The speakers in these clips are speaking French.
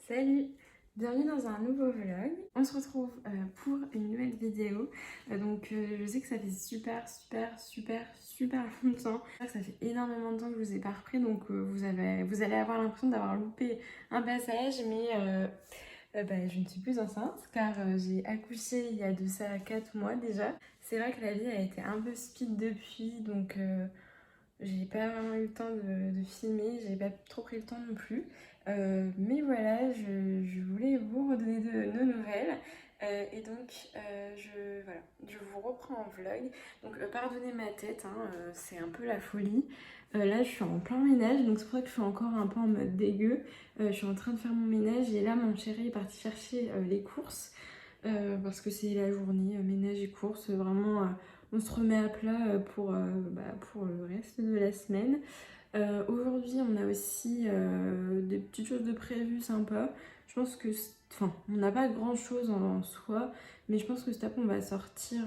Salut! Bienvenue dans un nouveau vlog. On se retrouve pour une nouvelle vidéo. Je sais que ça fait super longtemps. Ça fait énormément de temps que je vous ai pas repris, vous allez avoir l'impression d'avoir loupé un passage, je ne suis plus enceinte car j'ai accouché il y a de ça 4 mois déjà. C'est vrai que la vie a été un peu speed depuis, j'ai pas vraiment eu le temps de filmer, j'ai pas trop pris le temps non plus. Mais voilà, je voulais vous redonner de nos nouvelles. Je vous reprends en vlog. Pardonnez ma tête, c'est un peu la folie. Là, je suis en plein ménage, donc c'est pour ça que je suis encore un peu en mode dégueu. Je suis en train de faire mon ménage et là, mon chéri est parti chercher les courses parce que c'est la journée ménage et courses. Vraiment, on se remet à plat pour le reste de la semaine. Aujourd'hui, on a aussi des petites choses de prévues sympas. Je pense que, on n'a pas grand chose en soi, mais je pense que cet après, on va sortir,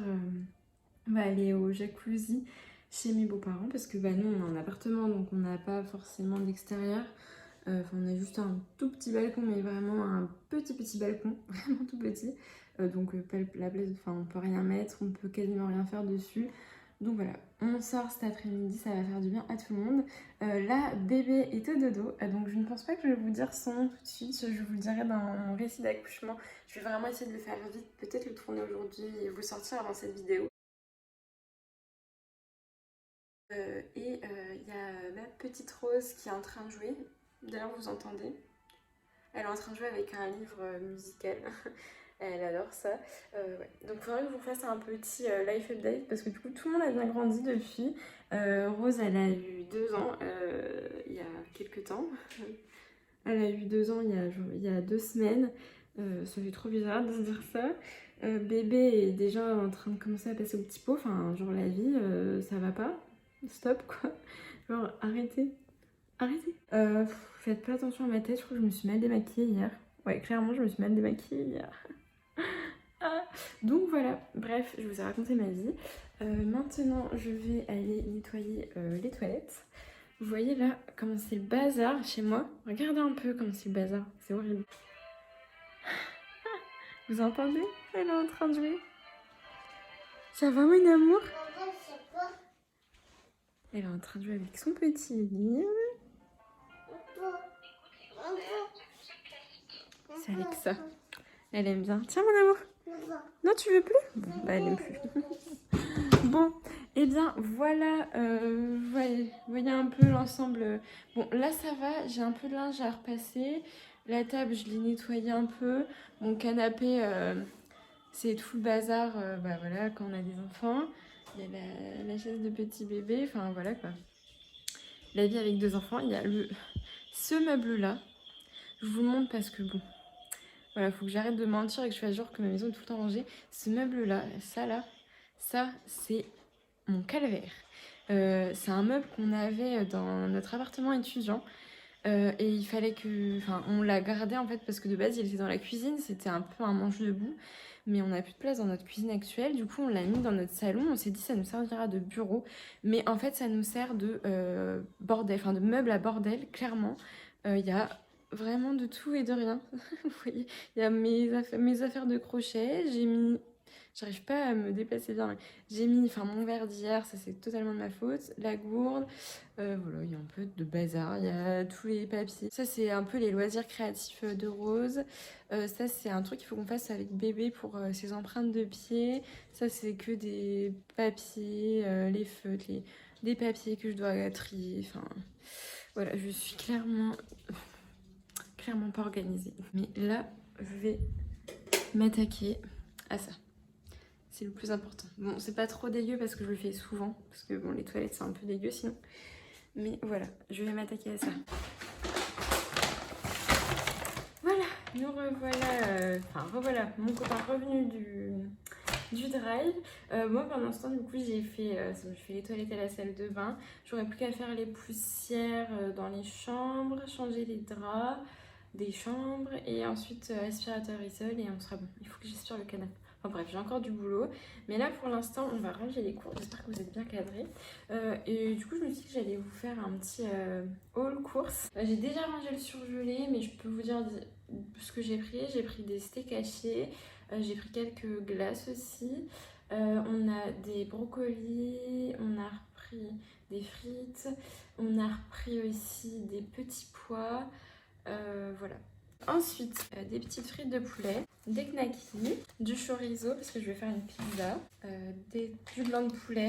on va aller au jacuzzi chez mes beaux-parents parce que nous, on a un appartement donc on n'a pas forcément d'extérieur. On a juste un tout petit balcon, mais vraiment un petit balcon, vraiment tout petit. Pas la place, on peut rien mettre, on peut quasiment rien faire dessus. Donc voilà, on sort cet après-midi, ça va faire du bien à tout le monde. Là, bébé est au dodo, donc je ne pense pas que je vais vous dire son nom tout de suite, je vous le dirai dans mon récit d'accouchement. Je vais vraiment essayer de le faire vite, peut-être le tourner aujourd'hui et vous le sortir avant cette vidéo. Il y a ma petite Rose qui est en train de jouer, d'ailleurs vous entendez. Elle est en train de jouer avec un livre musical. Elle adore ça. Donc il faudrait que je vous fasse un petit life update parce que du coup tout le monde a bien grandi depuis. Rose elle a eu 2 ans il y a quelques temps. Elle a eu 2 ans il y a 2 semaines. Ça fait trop bizarre de se dire ça. Bébé est déjà en train de commencer à passer au petit pot. Genre la vie ça va pas. Stop quoi. Genre arrêtez. Arrêtez. Faites pas attention à ma tête, je crois que je me suis mal démaquillée hier. Ouais, clairement, je me suis mal démaquillée hier. Ah. Donc voilà, bref, je vous ai raconté ma vie. Maintenant, je vais aller nettoyer les toilettes. Vous voyez là comment c'est le bazar chez moi. Regardez un peu comment c'est le bazar, c'est horrible. Vous entendez? Elle est en train de jouer. Ça va mon amour? Elle est en train de jouer avec son petit livre. C'est avec ça. Elle aime bien. Tiens mon amour. Non, tu veux plus? Bon, elle aime plus. Bon, et bien voilà, voyez un peu l'ensemble. Bon, là ça va, j'ai un peu de linge à repasser. La table, je l'ai nettoyée un peu. Mon canapé, c'est tout le bazar, voilà, quand on a des enfants. Il y a la chaise de petit bébé, enfin voilà quoi. La vie avec 2 enfants, il y a ce meuble-là. Je vous le montre parce que bon, voilà, faut que j'arrête de mentir et que je fasse genre que ma maison est tout le temps rangée. Ce meuble-là, ça, c'est mon calvaire. C'est un meuble qu'on avait dans notre appartement étudiant. Et il fallait que... on l'a gardé en fait parce que de base, il était dans la cuisine. C'était un peu un manche debout. Mais on n'a plus de place dans notre cuisine actuelle. Du coup, on l'a mis dans notre salon. On s'est dit ça nous servira de bureau. Mais en fait, ça nous sert de bordel, de meuble à bordel, clairement. Il y a vraiment de tout et de rien. Vous voyez, il y a mes affaires de crochet. J'ai mis... J'arrive pas à me déplacer bien. Mais j'ai mis mon verre d'hier, ça c'est totalement de ma faute. La gourde, voilà, il y a un peu de bazar. Il y a tous les papiers. Ça c'est un peu les loisirs créatifs de Rose. Ça c'est un truc qu'il faut qu'on fasse avec bébé pour ses empreintes de pieds. Ça c'est que des papiers, les feutres, des papiers que je dois trier. Voilà, je suis clairement pas organisée. Mais là, je vais m'attaquer à ça. C'est le plus important. Bon, c'est pas trop dégueu parce que je le fais souvent. Parce que bon, les toilettes, c'est un peu dégueu sinon. Mais voilà, je vais m'attaquer à ça. Voilà, nous revoilà. Revoilà, mon copain revenu du drive. Moi, pendant ce temps, du coup, j'ai fait les toilettes et la salle de bain. J'aurais plus qu'à faire les poussières dans les chambres, changer les draps des chambres et ensuite aspirateur isole et on sera bon. Il faut que j'aspire le canapé. Enfin bref, j'ai encore du boulot. Mais là, pour l'instant, on va ranger les cours. J'espère que vous êtes bien cadrés. Et du coup, je me suis dit que j'allais vous faire un petit haul course. J'ai déjà rangé le surgelé, mais je peux vous dire ce que j'ai pris des steaks hachés, j'ai pris quelques glaces aussi. On a des brocolis, on a repris des frites, on a repris aussi des petits pois, voilà. Ensuite, des petites frites de poulet, des knackis, du chorizo parce que je vais faire une pizza, du blanc de poulet,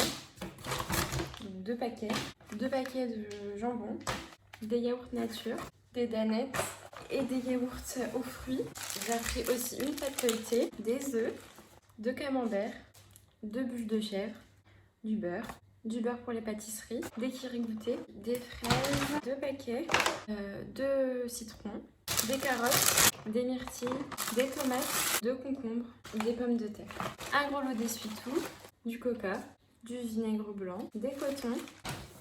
donc 2 paquets de jambon, des yaourts nature, des danettes et des yaourts aux fruits. J'ai pris aussi une pâte feuilletée, des œufs, 2 camemberts, 2 bûches de chèvre, du beurre pour les pâtisseries, des kirigoutés, des fraises, 2 paquets, 2 citrons, des carottes, des myrtilles, des tomates, 2 concombres, des pommes de terre, un gros lot d'essuie-tout, du coca, du vinaigre blanc, des cotons,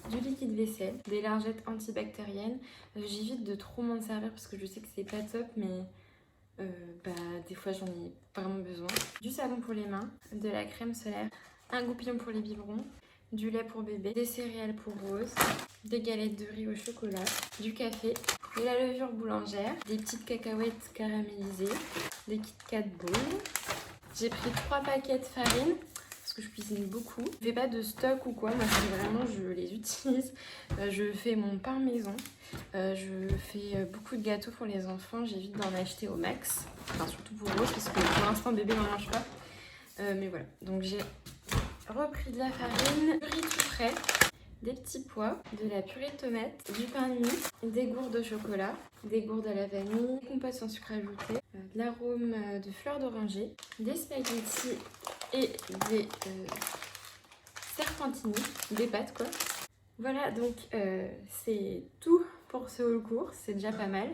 du liquide vaisselle, des lingettes antibactériennes. J'évite de trop m'en servir parce que je sais que c'est pas top, mais des fois j'en ai vraiment besoin. Du savon pour les mains, de la crème solaire, un goupillon pour les biberons, du lait pour bébé, des céréales pour Rose, des galettes de riz au chocolat, du café, de la levure boulangère, des petites cacahuètes caramélisées, des Kit Kat Ball. J'ai pris 3 paquets de farine parce que je cuisine beaucoup. Je fais pas de stock ou quoi, moi vraiment je les utilise. Je fais mon pain maison. Je fais beaucoup de gâteaux pour les enfants, j'évite d'en acheter au max. Enfin surtout pour eux parce que pour l'instant bébé n'en mange pas. Mais voilà, donc j'ai repris de la farine, du riz tout frais, des petits pois, de la purée de tomates, du pain de mie, des gourdes au chocolat, des gourdes à la vanille, des compotes sans sucre ajouté, de l'arôme de fleurs d'oranger, des spaghettis et des serpentini, des pâtes quoi. Voilà, donc c'est tout pour ce haul course, c'est déjà pas mal.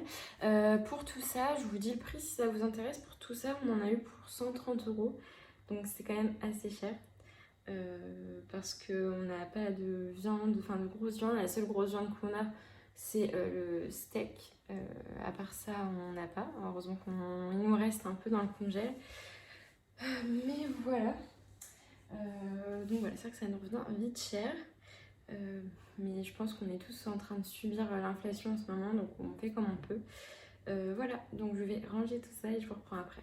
Pour tout ça, je vous dis le prix si ça vous intéresse. Pour tout ça, on en a eu pour 130 €, donc c'est quand même assez cher. Parce qu'on n'a pas de viande, enfin de grosse viande. La seule grosse viande qu'on a, c'est le steak. À part ça, on n'en a pas. Heureusement qu'il nous reste un peu dans le congèle. Mais voilà. Donc voilà, c'est vrai que ça nous revient vite cher. Mais je pense qu'on est tous en train de subir l'inflation en ce moment, donc on fait comme on peut. Voilà, donc je vais ranger tout ça et je vous reprends après.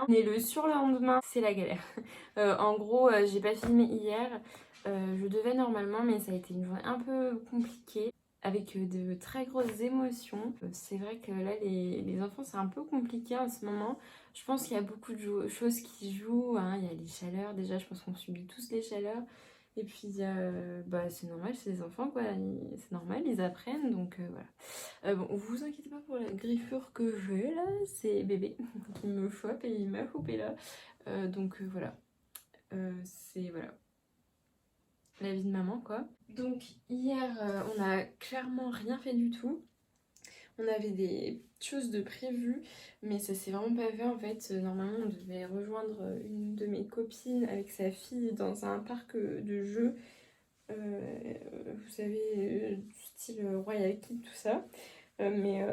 Mais le surlendemain, c'est la galère. En gros, j'ai pas filmé hier. Je devais normalement, mais ça a été une journée un peu compliquée, avec de très grosses émotions. C'est vrai que là, les enfants, c'est un peu compliqué en ce moment. Je pense qu'il y a beaucoup de choses qui jouent, hein. Il y a les chaleurs, déjà, je pense qu'on subit tous les chaleurs. Et puis, bah, c'est normal, c'est des enfants, quoi. C'est normal, ils apprennent, donc voilà. Bon, vous inquiétez pas pour la griffure que j'ai, là. C'est bébé qui me chope et il m'a chopé là. Donc voilà. C'est voilà la vie de maman, quoi. Donc hier, on a clairement rien fait du tout. On avait des choses de prévues, mais ça s'est vraiment pas fait en fait. Normalement, on devait rejoindre une de mes copines avec sa fille dans un parc de jeux. Vous savez, du style Royal Kid, tout ça. Mais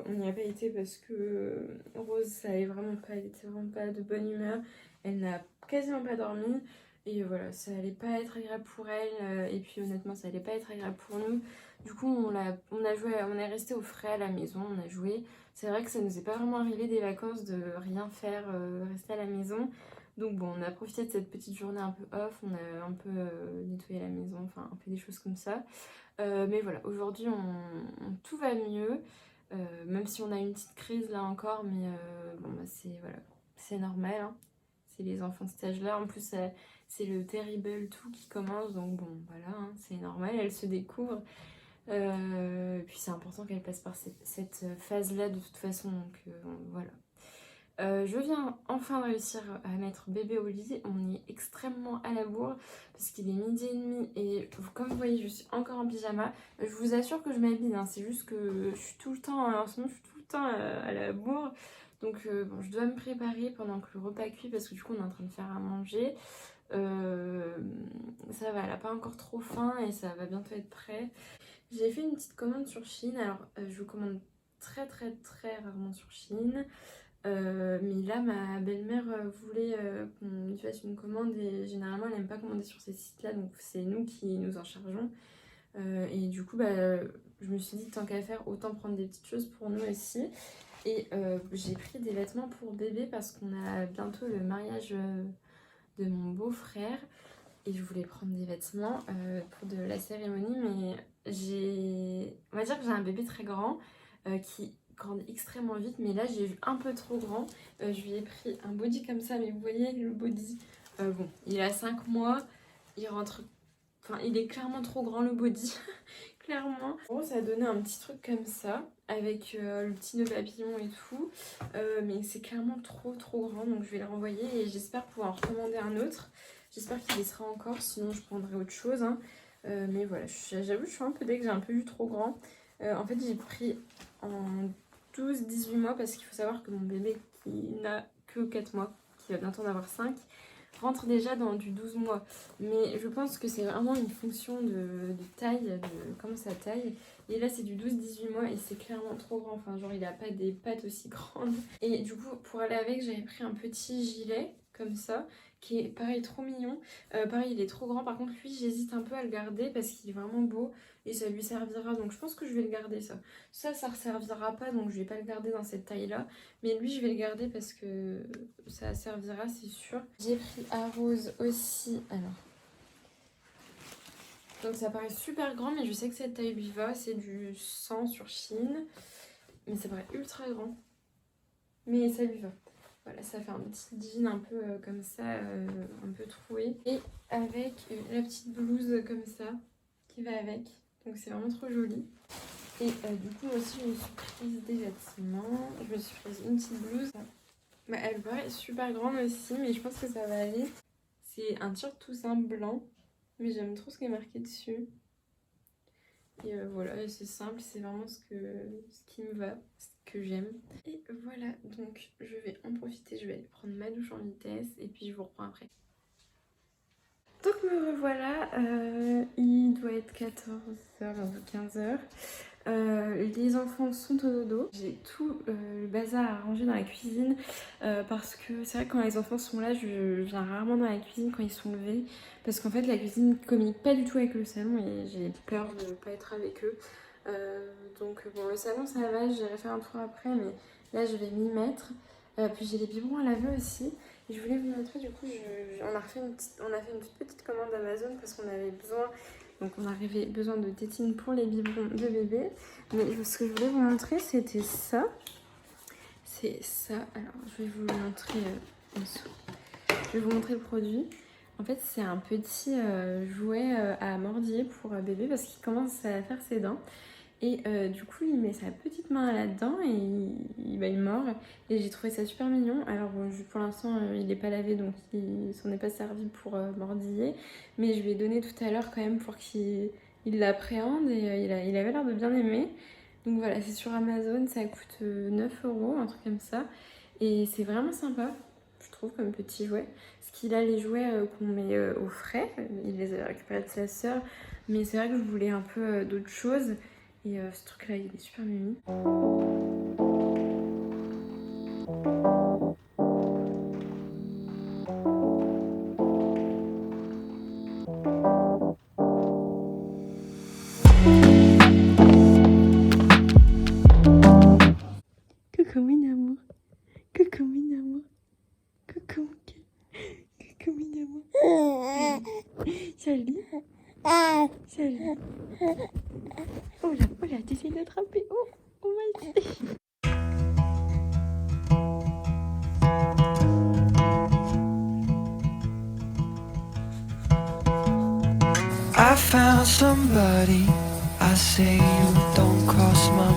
on n'y a pas été parce que Rose, ça allait vraiment pas, elle était vraiment pas de bonne humeur. Elle n'a quasiment pas dormi. Et voilà, ça allait pas être agréable pour elle. Et puis honnêtement, ça allait pas être agréable pour nous. Du coup, on a joué, on est resté au frais à la maison, on a joué. C'est vrai que ça nous est pas vraiment arrivé des vacances de rien faire, rester à la maison. Donc bon, on a profité de cette petite journée un peu off, on a un peu nettoyé la maison, enfin on fait des choses comme ça. Mais voilà, aujourd'hui tout va mieux, même si on a une petite crise là encore, mais bon bah c'est voilà, c'est normal, hein. C'est les enfants de cet âge-là, en plus c'est le terrible tout qui commence, donc bon voilà, hein, c'est normal, elle se découvre. Puis c'est important qu'elle passe par cette phase-là de toute façon, donc voilà. Je viens enfin de réussir à mettre bébé au lit. On est extrêmement à la bourre parce qu'il est 12h30 et comme vous voyez, je suis encore en pyjama. Je vous assure que je m'habille, hein. C'est juste que je suis tout le temps, en ce moment, je suis tout le temps à la bourre. Donc bon, je dois me préparer pendant que le repas cuit parce que du coup, on est en train de faire à manger. Ça va, elle a pas encore trop faim et ça va bientôt être prêt. J'ai fait une petite commande sur Shein. Alors, je commande très rarement sur Shein. Mais là, ma belle-mère voulait qu'on lui fasse une commande et généralement, elle n'aime pas commander sur ces sites-là, donc c'est nous qui nous en chargeons. Et du coup, bah, je me suis dit, tant qu'à faire, autant prendre des petites choses pour nous aussi. Et j'ai pris des vêtements pour bébé parce qu'on a bientôt le mariage de mon beau-frère. Et je voulais prendre des vêtements pour de la cérémonie, mais on va dire que j'ai un bébé très grand qui grandit extrêmement vite, mais là j'ai vu un peu trop grand. Je lui ai pris un body comme ça, mais vous voyez le body, bon, il a 5 mois, il rentre, enfin il est clairement trop grand le body, clairement. En gros, ça a donné un petit truc comme ça, avec le petit nœud papillon et tout, mais c'est clairement trop grand, donc je vais le renvoyer et j'espère pouvoir en recommander un autre. J'espère qu'il y sera encore, sinon je prendrai autre chose, hein. Mais voilà, j'avoue, je suis un peu deg, j'ai un peu vu trop grand. En fait, j'ai pris en 12-18 mois parce qu'il faut savoir que mon bébé qui n'a que 4 mois, qui va bientôt en avoir 5, rentre déjà dans du 12 mois. Mais je pense que c'est vraiment une fonction de taille, de comment ça taille. Et là, c'est du 12-18 mois et c'est clairement trop grand. Enfin, genre, il a pas des pattes aussi grandes. Et du coup, pour aller avec, j'avais pris un petit gilet comme ça, qui est pareil trop mignon. Pareil, il est trop grand. Par contre, lui, j'hésite un peu à le garder parce qu'il est vraiment beau et ça lui servira. Donc, je pense que je vais le garder, ça. Ça ne servira pas, donc je vais pas le garder dans cette taille-là. Mais lui, je vais le garder parce que ça servira, c'est sûr. J'ai pris à Rose aussi. Alors, donc ça paraît super grand, mais je sais que cette taille lui va. C'est du 100 sur Shein. Mais ça paraît ultra grand. Mais ça lui va. Voilà, ça fait un petit jean un peu comme ça, un peu troué. Et avec la petite blouse comme ça, qui va avec. Donc c'est vraiment trop joli. Et du coup, moi aussi, je me suis prise des vêtements. Je me suis prise une petite blouse. Bah, elle paraît super grande aussi, mais je pense que ça va aller. C'est un t-shirt tout simple blanc, mais j'aime trop ce qui est marqué dessus. Et voilà, c'est simple, c'est vraiment ce qui me va, ce que j'aime. Et voilà, donc je vais en profiter, je vais aller prendre ma douche en vitesse et puis je vous reprends après. Donc me revoilà, il doit être 14h, 15h. Les enfants sont au dodo. J'ai tout le bazar à ranger dans la cuisine parce que c'est vrai que quand les enfants sont là, je viens rarement dans la cuisine quand ils sont levés parce qu'en fait la cuisine ne communique pas du tout avec le salon et j'ai peur de ne pas être avec eux. Donc bon, le salon ça va, j'irai faire un tour après, mais là je vais m'y mettre. Puis j'ai les biberons à laver aussi. Et je voulais vous montrer, du coup, on a fait une toute petite commande Amazon parce qu'on avait besoin. Donc on avait besoin de tétines pour les biberons de bébé. Mais ce que je voulais vous montrer, c'était ça. C'est ça. Alors, je vais vous le montrer en dessous. Je vais vous montrer le produit. En fait, c'est un petit jouet à mordiller pour bébé parce qu'il commence à faire ses dents. Et du coup, il met sa petite main là-dedans et il mord. Et j'ai trouvé ça super mignon. Alors, bon, pour l'instant, il n'est pas lavé, donc il s'en est pas servi pour mordiller. Mais je lui ai donné tout à l'heure quand même pour qu'il l'appréhende. Et il avait l'air de bien aimer. Donc voilà, c'est sur Amazon, ça coûte 9 €, un truc comme ça. Et c'est vraiment sympa, je trouve, comme petit jouet. Parce qu'il a les jouets qu'on met au frais. Il les a récupérés de sa sœur. Mais c'est vrai que je voulais un peu d'autres choses. Et ce truc-là, il est super mimi. Coucou mon amour. Coucou mon amour. Coucou. Coucou mon amour. Salut. Salut. Oh là, t'essayes d'attraper. Oh my God. I found somebody, I say you don't cross my